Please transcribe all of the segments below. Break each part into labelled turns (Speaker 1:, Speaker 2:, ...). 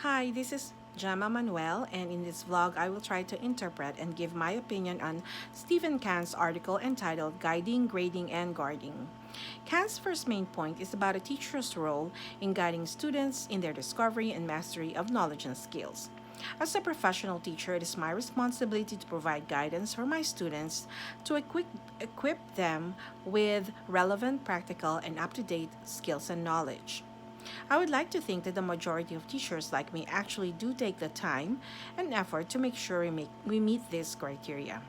Speaker 1: Hi, this is Gemma Manuel, and in this vlog, I will try to interpret and give my opinion on Stephen Kant's article entitled Guiding, Grading, and Guarding. Kant's first main point is about a teacher's role in guiding students in their discovery and mastery of knowledge and skills. As a professional teacher, it is my responsibility to provide guidance for my students to equip them with relevant, practical, and up to date skills and knowledge. I would like to think that the majority of teachers like me actually do take the time and effort to make sure we meet this criteria.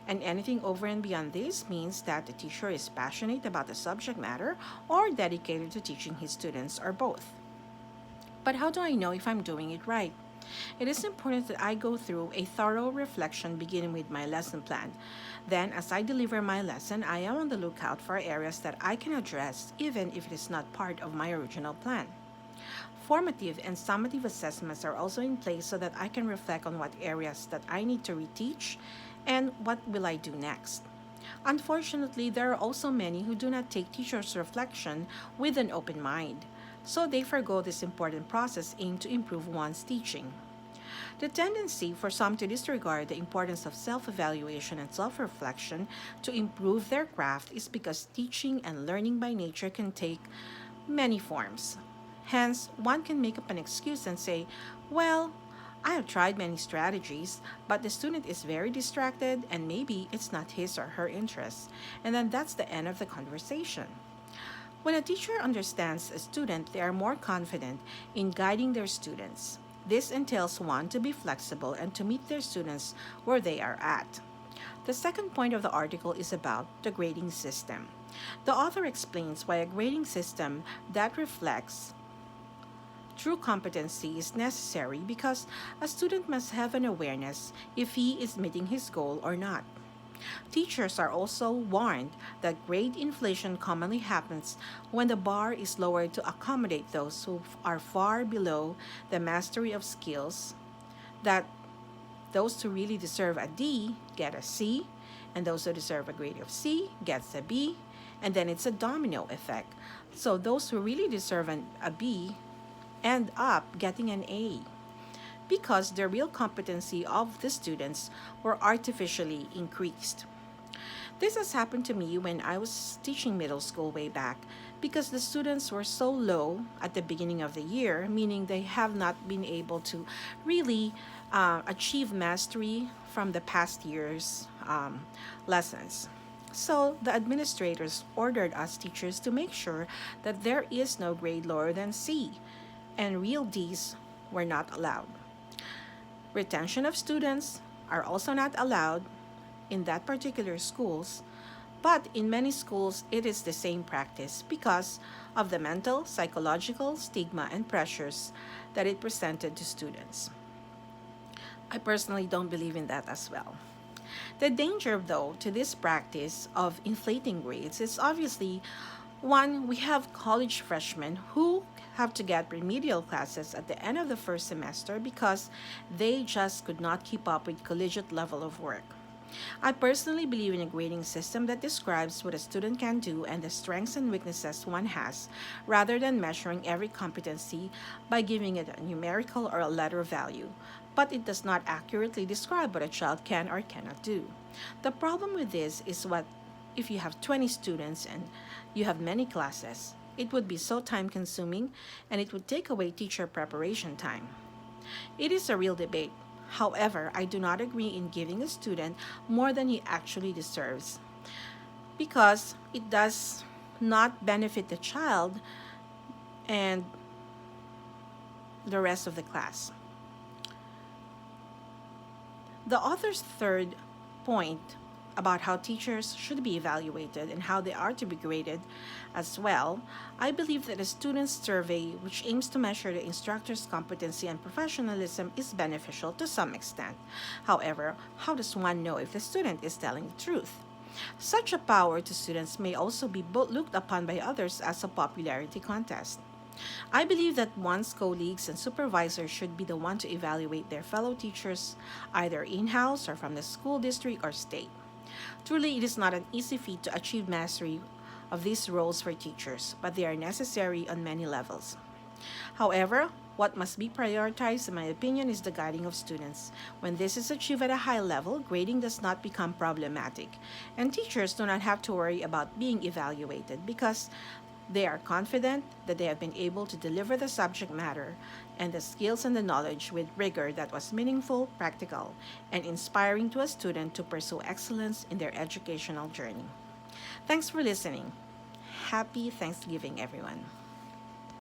Speaker 1: And anything over and beyond this means that the teacher is passionate about the subject matter or dedicated to teaching his students or both. But how do I know if I'm doing it right? It is important that I go through a thorough reflection beginning with my lesson plan. Then, as I deliver my lesson, I am on the lookout for areas that I can address even if it is not part of my original plan. Formative and summative assessments are also in place so that I can reflect on what areas that I need to reteach and what will I do next. Unfortunately, there are also many who do not take teachers' reflection with an open mind, so they forgo this important process aimed to improve one's teaching. The tendency for some to disregard the importance of self evaluation and self reflection to improve their craft is because teaching and learning by nature can take many forms. Hence, one can make up an excuse and say, well, I have tried many strategies, but the student is very distracted and maybe it's not his or her interest. And then that's the end of the conversation. When a teacher understands a student, they are more confident in guiding their students. This entails one to be flexible and to meet their students where they are at. The second point of the article is about the grading system. The author explains why a grading system that reflects true competency is necessary because a student must have an awareness if he is meeting his goal or not. Teachers are also warned that grade inflation commonly happens when the bar is lowered to accommodate those who are far below the mastery of skills, that those who really deserve a D get a C, and those who deserve a grade of C gets a B, and then it's a domino effect. So those who really deserve a B end up getting an A because the real competency of the students were artificially increased. This has happened to me when I was teaching middle school way back because the students were so low at the beginning of the year, meaning they have not been able to really achieve mastery from the past year's lessons. So the administrators ordered us teachers to make sure that there is no grade lower than C, and real Ds were not allowed. Retention of students are also not allowed in that particular schools, but in many schools it is the same practice because of the mental, psychological stigma and pressures that it presented to students. I personally don't believe in that as well. The danger, though, to this practice of inflating grades is obviously one, we have college freshmen who have to get remedial classes at the end of the first semester because they just could not keep up with collegiate level of work. I personally believe in a grading system that describes what a student can do and the strengths and weaknesses one has, rather than measuring every competency by giving it a numerical or a letter value. But it does not accurately describe what a child can or cannot do. The problem with this is what if you have 20 students and you have many classes, it would be so time consuming and it would take away teacher preparation time. It is a real debate. However, I do not agree in giving a student more than he actually deserves because it does not benefit the child and the rest of the class. The author's third point about how teachers should be evaluated and how they are to be graded as well, I believe that a student's survey, which aims to measure the instructor's competency and professionalism, is beneficial to some extent. However, how does one know if the student is telling the truth? Such a power to students may also be looked upon by others as a popularity contest. I believe that one's colleagues and supervisors should be the one to evaluate their fellow teachers, either in-house or from the school district or state. Truly, it is not an easy feat to achieve mastery of these roles for teachers, but they are necessary on many levels. However, What must be prioritized, in my opinion, is the guiding of students. When this is achieved at a high level, grading does not become problematic, and teachers do not have to worry about being evaluated because they are confident that they have been able to deliver the subject matter and the skills and the knowledge with rigor that was meaningful, practical, and inspiring to a student to pursue excellence in their educational journey. Thanks for listening. Happy Thanksgiving, everyone.